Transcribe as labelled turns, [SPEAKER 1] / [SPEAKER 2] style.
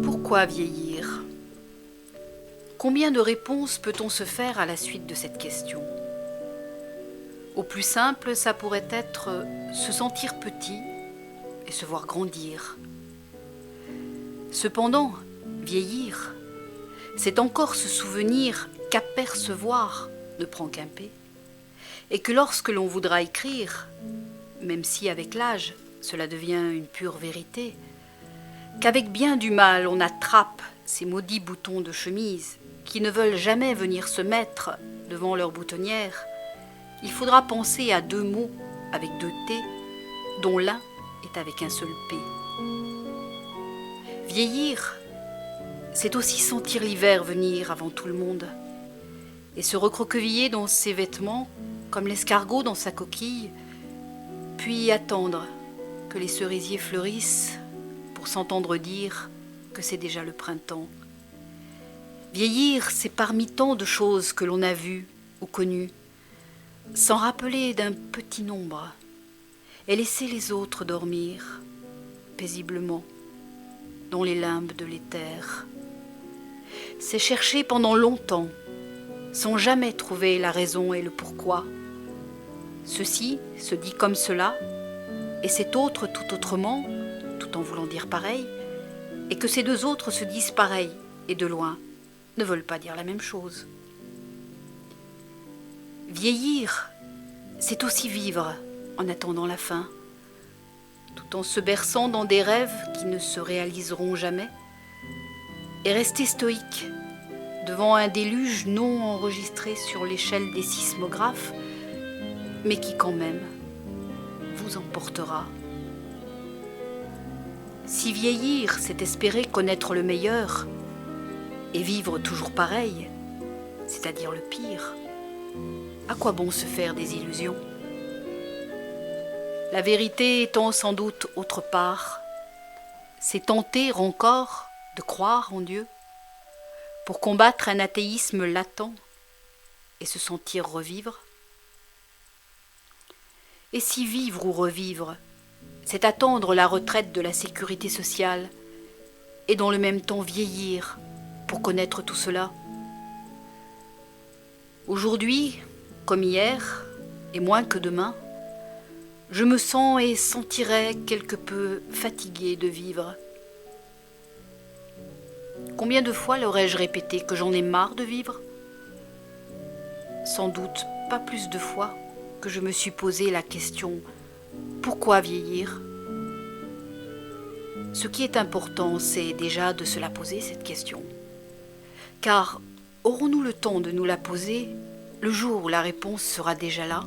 [SPEAKER 1] Pourquoi vieillir? Combien de réponses peut-on se faire à la suite de cette question? Au plus simple, ça pourrait être se sentir petit et se voir grandir. Cependant, vieillir, c'est encore se souvenir qu'apercevoir ne prend qu'un P, et que lorsque l'on voudra écrire, même si avec l'âge cela devient une pure vérité, qu'avec bien du mal on attrape ces maudits boutons de chemise qui ne veulent jamais venir se mettre devant leur boutonnière, il faudra penser à deux mots avec deux T, dont l'un est avec un seul P. Vieillir, c'est aussi sentir l'hiver venir avant tout le monde, et se recroqueviller dans ses vêtements comme l'escargot dans sa coquille, puis attendre que les cerisiers fleurissent pour s'entendre dire que c'est déjà le printemps. Vieillir, c'est parmi tant de choses que l'on a vues ou connues, s'en rappeler d'un petit nombre et laisser les autres dormir paisiblement dans les limbes de l'éther. C'est chercher pendant longtemps, sans jamais trouver la raison et le pourquoi. Ceci se dit comme cela, et cet autre tout autrement, tout en voulant dire pareil, et que ces deux autres se disent pareil et de loin ne veulent pas dire la même chose. Vieillir, c'est aussi vivre en attendant la fin, tout en se berçant dans des rêves qui ne se réaliseront jamais, et rester stoïque devant un déluge non enregistré sur l'échelle des sismographes, mais qui quand même vous emportera. Si vieillir, c'est espérer connaître le meilleur et vivre toujours pareil, c'est-à-dire le pire, à quoi bon se faire des illusions? La vérité étant sans doute autre part, c'est tenter encore de croire en Dieu pour combattre un athéisme latent et se sentir revivre. Et si vivre ou revivre, c'est attendre la retraite de la sécurité sociale et dans le même temps vieillir pour connaître tout cela. Aujourd'hui, comme hier, et moins que demain, je me sens et sentirai quelque peu fatiguée de vivre. Combien de fois l'aurais-je répété que j'en ai marre de vivre? Sans doute pas plus de fois que je me suis posé la question « Pourquoi vieillir ?» Ce qui est important, c'est déjà de se la poser, cette question. Car aurons-nous le temps de nous la poser le jour où la réponse sera déjà là ?